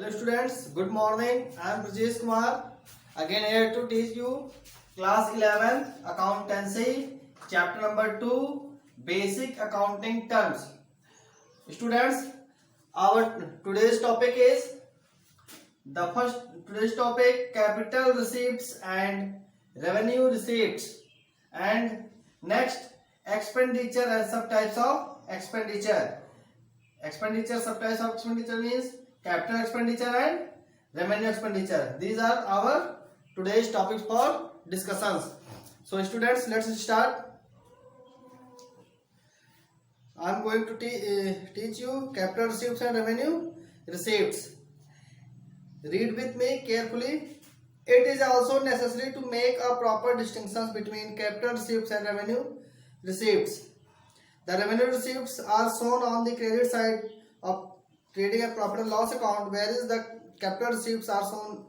Hello students, good morning. I am Brajesh Kumar. Again here to teach you class 11 accountancy chapter number 2 basic accounting terms. Students, our today's topic is today's topic capital receipts and revenue receipts, and next expenditure and subtypes of expenditure. Subtypes of expenditure means capital expenditure and revenue expenditure. These are our today's topics for discussions. So students, let's start. I am going to teach you capital receipts and revenue receipts. Read with me carefully. It is also necessary to make a proper distinction between capital receipts and revenue receipts. The revenue receipts are shown on the credit side of trading and profit and loss account, whereas the capital receipts are shown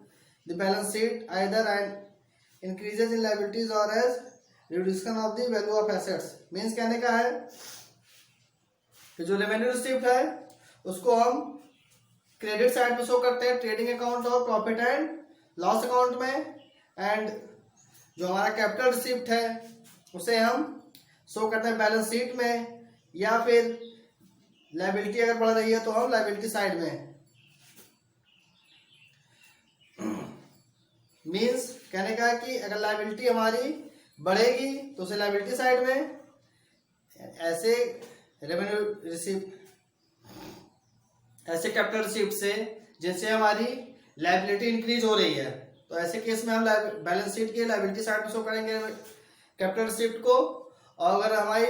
the balance sheet either an increases in liabilities or as reduction of the value of assets. Means कहने का है कि जो revenue receipt है उसको हम credit side में show करते हैं ट्रेडिंग अकाउंट और प्रॉफिट एंड लॉस अकाउंट में, एंड जो हमारा कैपिटल रिसीप्ट है उसे हम शो करते हैं बैलेंस शीट में, या फिर लायबिलिटी अगर बढ़ रही है तो हम लायबिलिटी साइड में. मींस कहने का कि अगर लायबिलिटी हमारी बढ़ेगी तो उसे लायबिलिटी साइड में, ऐसे रेवेन्यू रिसीप्ट ऐसे कैपिटल रिसीप्ट से जिनसे हमारी लायबिलिटी इंक्रीज हो रही है तो ऐसे केस में हम बैलेंस शीट के लायबिलिटी साइड में शो करेंगे कैपिटल रिसीप्ट को, और अगर हमारी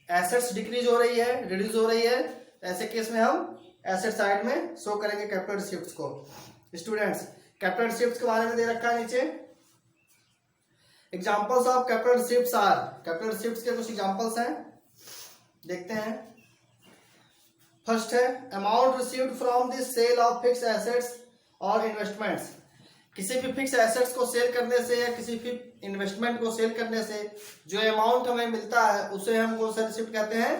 एसेट्स डिक्रीज हो रही है रिड्यूस हो रही है तो ऐसे केस में हम एसेट साइड में शो करेंगे कैपिटल रिसीप्ट्स को. स्टूडेंट्स, कैपिटल रिसीप्ट्स के बारे में दे रखा है नीचे. Examples of capital receipts are, capital receipts के कुछ एग्जांपल्स हैं, देखते हैं. फर्स्ट है amount received from the sale of fix assets और इन्वेस्टमेंट्स. किसी भी फिक्स एसेट्स को सेल करने से या किसी भी इन्वेस्टमेंट को सेल करने से जो अमाउंट हमें मिलता है उसे हम कौन सा रिसिप्ट कहते हैं?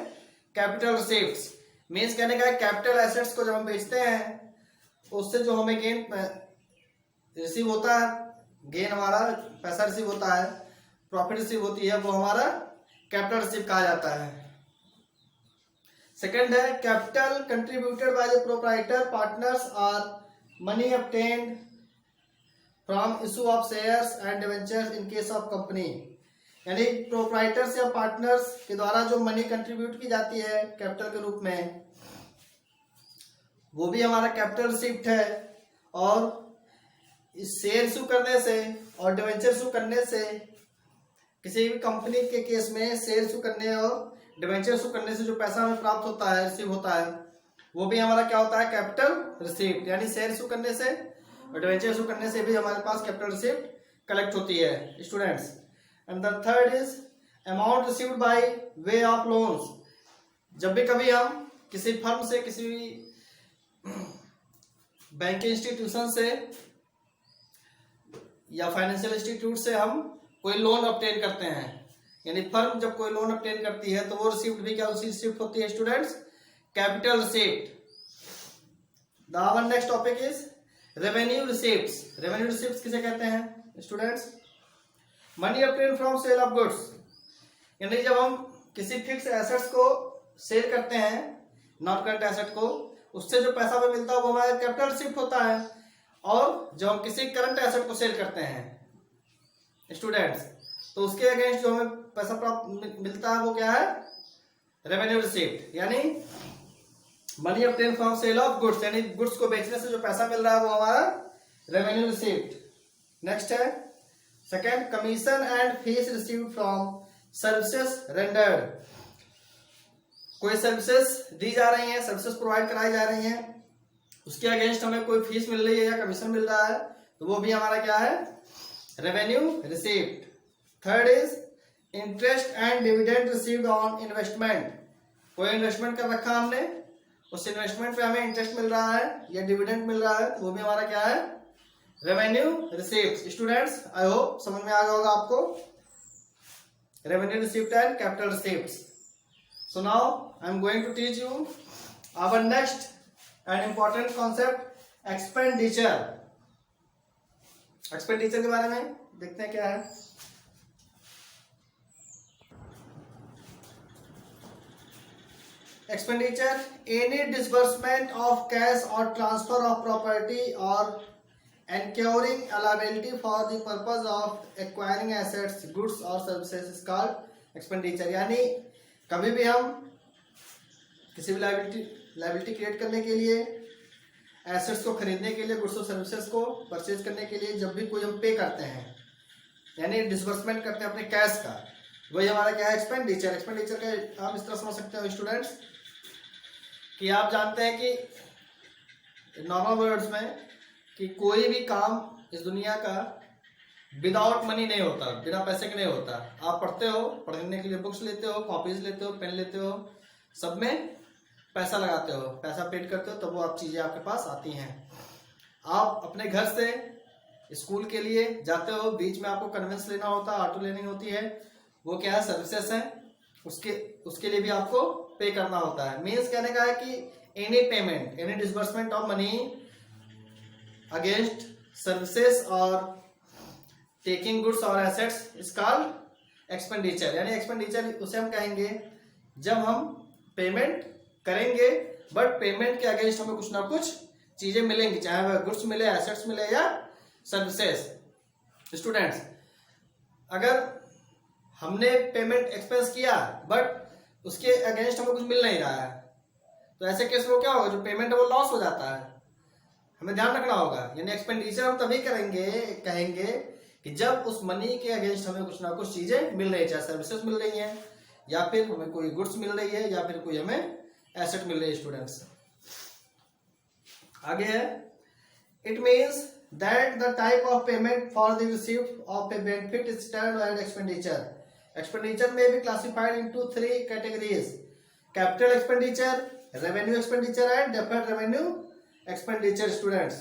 Capital receipts. मींस कहने का कैपिटल एसेट्स को जब हम बेचते हैं उससे जो हमें गेन रिसीव होता है, गेन हमारा पैसा रिसीव होता है, प्रॉफिट रिसीव होती है, वो हमारा कैपिटल रिसीव कहा जाता है. सेकंड है capital contributed by the proprietor partners or money obtained from issue of shares and debentures in case of company. यानी प्रोप्राइटर्स या पार्टनर्स के द्वारा जो मनी कंट्रीब्यूट की जाती है कैपिटल के रूप में वो भी हमारा कैपिटल रिसिप्ट है. और इस शेयर इशू करने से और डिवेंचर इशू करने से, किसी भी कंपनी के केस में शेयर इशू करने और डिवेंचर इशू करने से जो पैसा हमें प्राप्त होता है, रिसीव होता है, वो भी हमारा क्या होता है? Capital receipt. यानी शेयर इशू करने से और डिवेंचर इशू करने से भी हमारे पास कैपिटल रिसिप्ट कलेक्ट होती है students. And the third is amount received by way of loans. जब भी कभी हम किसी फर्म से, किसी बैंकिंग इंस्टीट्यूशन से या फाइनेंशियल इंस्टीट्यूट से हम कोई लोन ऑब्टेन करते हैं, यानी फर्म जब कोई लोन ऑब्टेन करती है तो वो रिसिप्ट भी क्या उसी रिसिप्ट होती है students? Capital receipt. The our next topic is revenue receipts. Revenue receipts किसे कहते हैं students? Money obtain from sale of goods. यानी जब हम किसी फिक्स एसेट्स को सेल करते हैं, नॉन करंट एसेट को, उससे जो पैसा हमें मिलता है वो हमारा कैपिटल रिसिप्ट होता है. और जब हम किसी करंट एसेट को सेल करते हैं स्टूडेंट्स तो उसके अगेंस्ट जो हमें पैसा प्राप्त मिलता है वो क्या है? Revenue receipt. यानी money obtain from sale of goods, यानी गुड्स को बेचने से जो पैसा मिल रहा है वो हमारा रेवेन्यू रिसिप्ट. नेक्स्ट है second commission and fees received from services rendered. कोई सर्विसेज दी जा रही हैं, सर्विसेज प्रोवाइड कराई जा रही हैं, उसके अगेंस्ट हमें कोई फीस मिल रही है या कमीशन मिल रहा है तो वो भी हमारा क्या है? Revenue receipt. Third is interest and dividend received on investment. कोई इन्वेस्टमेंट कर रखा हमने, उस इन्वेस्टमेंट पे हमें इंटरेस्ट मिल रहा है या डिविडेंड मिल रहा है, वो भी हमारा क्या है? Revenue receipt. Students, I hope समझ में आ गया होगा आपको revenue receipt and capital receipts. So now I am going to teach you our next and important concept, expenditure, expenditure के बारे में देखते हैं क्या है। Expenditure any disbursement of cash और ट्रांसफर ऑफ प्रॉपर्टी और ensuring allowability for the purpose of acquiring assets, goods और services is called expenditure। यानी कभी भी हम किसी भी लायबिलिटी क्रिएट करने के लिए, एसेट्स को खरीदने के लिए, गुड्स और सर्विसेज को परचेज करने के लिए जब भी कोई हम पे करते हैं यानी डिसबर्समेंट करते हैं अपने कैश का, वही हमारा क्या है, एक्सपेंडिचर। एक्सपेंडिचर का आप इस तरह समझ सकते हो स्टूडेंट्स कि आप जानते हैं कि नॉर्मल वर्ड्स में कि कोई भी काम इस दुनिया का विदाउट मनी नहीं होता, बिना पैसे के नहीं होता। आप पढ़ते हो, पढ़ने के लिए बुक्स लेते हो, कॉपीज लेते हो, पेन लेते हो, सब में पैसा लगाते हो, पैसा पेड करते हो, तब वो आप चीज़ें आपके पास आती हैं। आप अपने घर से स्कूल के लिए जाते हो, बीच में आपको कन्वेंस लेना होता है, ऑटो लेनी होती है, वो क्या है, सर्विसेज है, उसके लिए भी आपको पे करना होता है। मीन्स कहने का है कि any payment, any disbursement of money against services और टेकिंग गुड्स और एसेट्स इज कॉल्ड एक्सपेंडिचर। यानी एक्सपेंडिचर उसे हम कहेंगे जब हम पेमेंट करेंगे बट पेमेंट के अगेंस्ट हमें कुछ ना कुछ चीजें मिलेंगी, चाहे वह गुड्स मिले, एसेट्स मिले या सर्विसेज। स्टूडेंट्स, अगर हमने पेमेंट एक्सपेंस किया बट उसके अगेंस्ट हमें कुछ मिल नहीं रहा है, तो ऐसे केस में क्या होगा, जो पेमेंट है वो लॉस हो जाता है, हमें ध्यान रखना होगा। यानी एक्सपेंडिचर हम तभी कहेंगे कि जब उस मनी के अगेंस्ट हमें कुछ ना कुछ चीजें मिल रही है, चाहे सर्विसेज मिल रही हैं या फिर हमें कोई गुड्स मिल रही है या फिर कोई हमें एसेट मिल रही है। स्टूडेंट्स, आगे है, it means that the type of payment for the receipt of a benefit is termed as expenditure. Expenditure में भी classified into 3 categories: capital expenditure, revenue expenditure and deferred revenue expenditure. Students,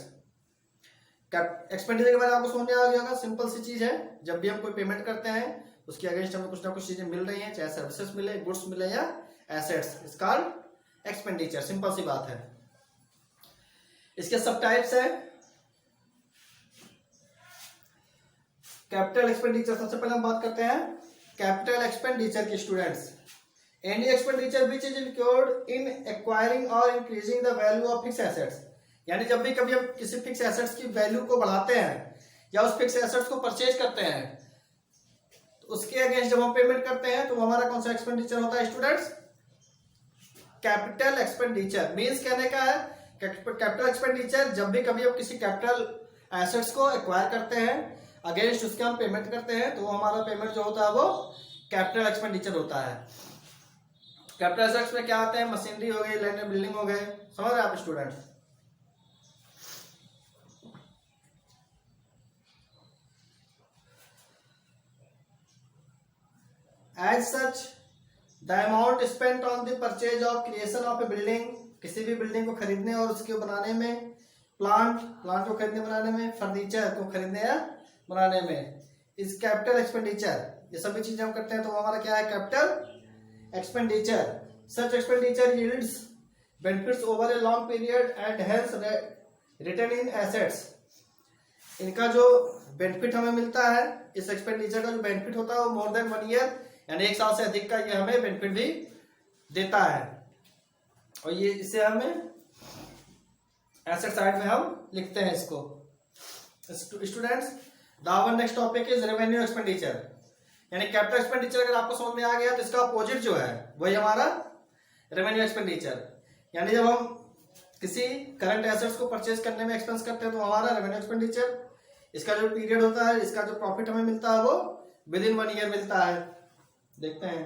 expenditure के बारे में आपको समझ में आ गया होगा, सिंपल सी चीज है, जब भी हम कोई पेमेंट करते हैं उसके अगेंस्ट हमें कुछ ना कुछ चीजें मिल रही हैं, चाहे सर्विसेज मिले, गुड्स मिले या assets, it's called expenditure. Simple सी बात है। इसके सब टाइप्स है। कैपिटल एक्सपेंडिचर, सबसे पहले हम बात करते हैं कैपिटल एक्सपेंडिचर की। Students, any expenditure which is include in acquiring और increasing the value of fix assets. यानी जब भी कभी हम किसी फिक्स एसेट्स की वैल्यू को बढ़ाते हैं या उस फिक्स एसेट्स को परचेज करते हैं, तो उसके अगेंस्ट जब हम पेमेंट करते हैं तो हमारा कौन सा एक्सपेंडिचर होता है स्टूडेंट्स? Capital expenditure. मींस कहने का है कैपिटल एक्सपेंडिचर जब भी कभी हम किसी कैपिटल एसेट्स को एक्वायर करते हैं, अगेंस्ट उसके हम पेमेंट करते हैं, तो हमारा पेमेंट जो होता है वो कैपिटल एक्सपेंडिचर होता है। कैपिटल एसेट्स में क्या आते हैं? मशीनरी हो गई, लैंड एंड बिल्डिंग हो गए, समझ रहे हैं आप students? As such, the amount spent on the purchase of creation of a building, किसी भी बिल्डिंग को खरीदने और उसके बनाने में, प्लांट को खरीदने बनाने में, फर्नीचर को खरीदने या बनाने में, इस कैपिटल एक्सपेंडिचर। ये सभी चीजें हम करते हैं तो हमारा क्या है? Capital expenditure. Such expenditure yields benefits over a long period and hence return in assets. इनका जो बेनिफिट हमें मिलता है, इस एक्सपेंडिचर का जो बेनिफिट होता है वो मोर देन 1 ईयर यानी 1 साल से अधिक का ये हमें बेनिफिट भी देता है, और ये इसे हमें एसेट साइड में हम लिखते हैं इसको। Students, the next topic is revenue expenditure. यानी कैपिटल एक्सपेंडिचर अगर आपको समझ में आ गया तो इसका अपोजिट जो है वही हमारा रेवेन्यू एक्सपेंडिचर। यानी जब हम किसी करंट एसेट्स को परचेज करने में एक्सपेंस करते हैं तो हमारा रेवेन्यू एक्सपेंडिचर। इसका जो पीरियड होता है, इसका जो प्रॉफिट हमें मिलता है वो विद इन 1 ईयर मिलता है। देखते हैं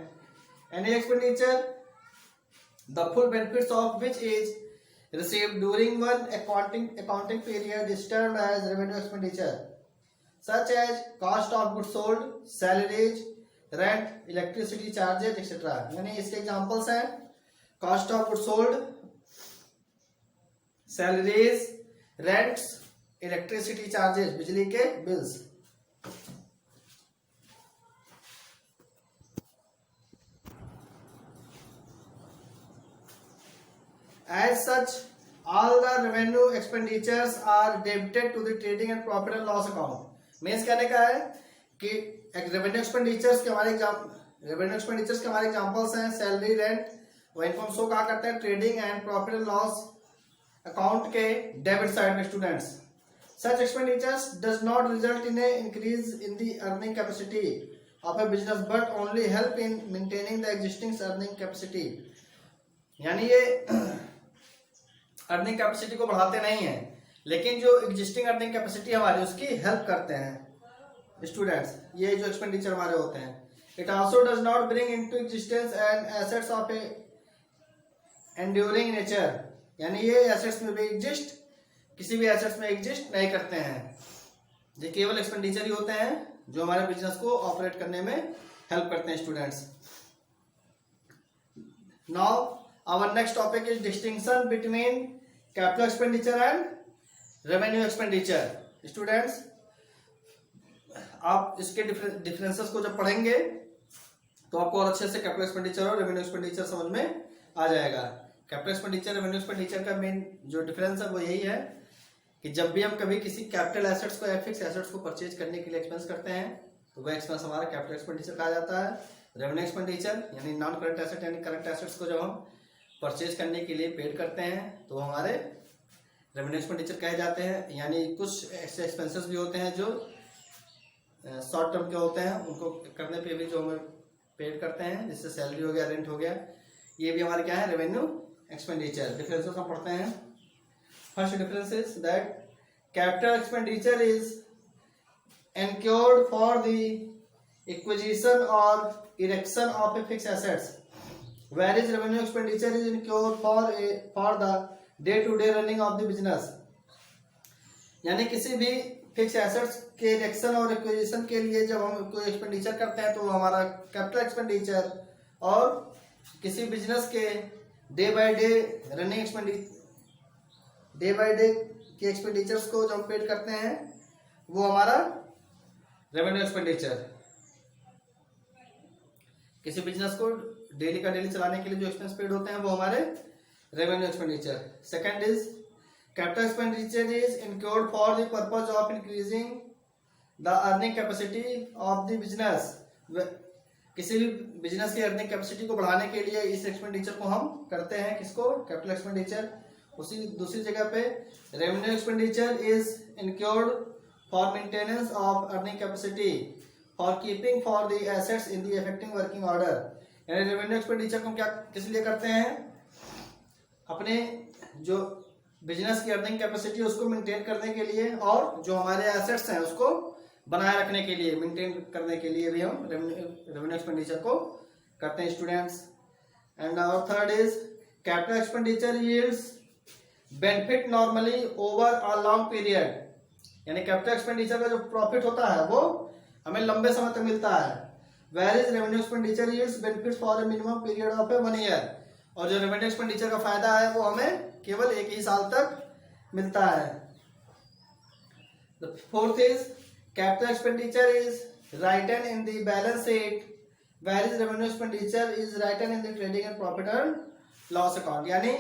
any expenditure the full benefits of which is received during one accounting period is termed as revenue expenditure, such as cost of goods sold, salaries, rent, electricity charges etcetera. यानी इसके examples हैं cost of goods sold, salaries, rents, electricity charges, बिजली के bills. As such, all the revenue expenditures are debited to the trading and profit and loss account. Means कहने का है कि revenue expenditures के हमारे एग्जांपल्स हैं सैलरी, रेंट, वो इनकम शो कहा करते हैं trading and profit and loss account के डेबिट साइड में students. Such expenditures does not result in a increase in the earning capacity of a business but only help in maintaining the existing earning capacity। यानी ये earning capacity को बढ़ाते नहीं हैं, लेकिन जो एग्जिस्टिंग अर्निंग कैपेसिटी हमारी उसकी हेल्प करते हैं स्टूडेंट्स। ये जो एक्सपेंडिचर हमारे होते हैं, it also does not bring into existence and assets of A enduring nature. यानी ये एसेट्स में भी एग्जिस्ट, किसी भी एसेट्स में एग्जिस्ट नहीं करते हैं। ये केवल एक्सपेंडिचर ही होते हैं जो हमारे बिजनेस को ऑपरेट करने में हेल्प करते हैं students. Now our next topic is distinction between capital expenditure and revenue expenditure. Students आप इसके डिफरेंसेस को जब पढ़ेंगे तो आपको और अच्छे से कैपिटल एक्सपेंडिचर और रेवेन्यू एक्सपेंडिचर समझ में आ जाएगा। कैपिटल एक्सपेंडिचर रेवेन्यू एक्सपेंडिचर का मेन जो डिफरेंस है वो यही है कि जब भी हम कभी किसी कैपिटल एसेट्स को या फिक्स एसेट्स को परचेज करने के लिए एक्सपेंस करते हैं तो वह एक्सपेंस हमारा कैपिटल एक्सपेंडिचर कहा जाता है। रेवेन्यू एक्सपेंडिचर यानी नॉन करंट एसेट यानी करंट एसेट्स को जब हम परचेज करने के लिए पेड करते हैं तो वो हमारे रेवेन्यू एक्सपेंडिचर कहे जाते हैं। यानी कुछ ऐसे एक्सपेंसेस भी होते हैं जो शॉर्ट टर्म के होते हैं, उनको करने पे भी जो हम पेड करते हैं, जिससे सैलरी हो गया, रेंट हो गया, ये भी हमारे क्या है रेवेन्यू एक्सपेंडिचर। डिफरेंसेस हम पढ़ते हैं। First difference is that capital expenditure is incurred for the acquisition or erection of a fixed assets, whereas revenue expenditure is incurred for the day-to-day running of the business। यानी किसी भी fix assets के erection और acquisition के लिए जब हम कोई एक्सपेंडिचर करते हैं तो वो हमारा कैपिटल एक्सपेंडिचर, और किसी बिजनेस के day by day running expenditure, day by day के एक्सपेंडिचर्स को जो हम पेड करते हैं वो हमारा रेवेन्यू एक्सपेंडिचर। किसी बिजनेस को डेली का डेली चलाने के लिए जो एक्सपेंस पेड होते हैं वो हमारे revenue expenditure. Second is capital expenditure is incurred for the purpose of increasing the earning capacity of the business. किसी भी बिजनेस की अर्निंग कैपेसिटी को बढ़ाने के लिए इस एक्सपेंडिचर को हम करते हैं, किसको, कैपिटल एक्सपेंडिचर। उसी दूसरी जगह पे revenue expenditure is incurred for maintenance of earning capacity for keeping for the assets in the effective working order. यानी रेवेन्यू एक्सपेंडिचर को हम क्या किस लिए करते हैं, अपने जो बिजनेस की अर्निंग कैपेसिटी उसको मेंटेन करने के लिए, और जो हमारे एसेट्स हैं उसको बनाए रखने के लिए, मेंटेन करने के लिए भी हम रेवेन्यू एक्सपेंडिचर को करते हैं students. And our third is capital expenditure yields benefit normally over a long period. यानी कैपिटल एक्सपेंडिचर का जो प्रॉफिट होता है वो हमें लंबे समय तक मिलता है, where is revenue expenditure yields benefit for a minimum period of a 1 year. और जो रेवेन्यू एक्सपेंडिचर का फायदा है वो हमें केवल 1 ही साल तक मिलता है। The fourth is capital expenditure is written in the balance sheet, where is revenue expenditure is written in the trading and profit and loss account. यानी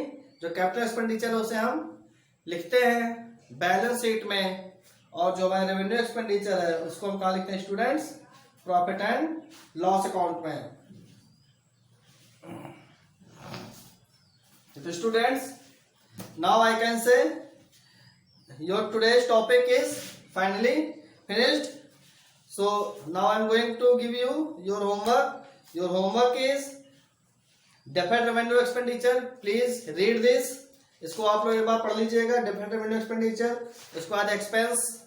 जो कैपिटल एक्सपेंडिचर है उसे हम लिखते हैं बैलेंस शीट में, और जो हमारा रेवेन्यू एक्सपेंडिचर है उसको हम कहाँ लिखते हैं students, profit and loss account में। तो students now I can say your today's topic is finally finished. So now I am going to give you your homework. Your homework is definite revenue expenditure, please read this. इसको आप लोग एक बार पढ़ लीजिएगा, definite revenue expenditure. उसके बाद expense,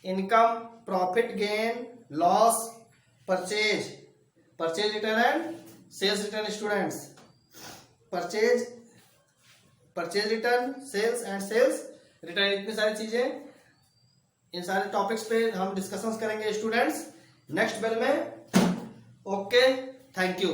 income, profit, gain, loss, purchase, purchase return and sales return. Students purchase return, sales and sales return, इतनी सारी चीजें, इन सारे टॉपिक्स पे हम डिस्कशंस करेंगे स्टूडेंट्स नेक्स्ट बेल में। Okay, thank you.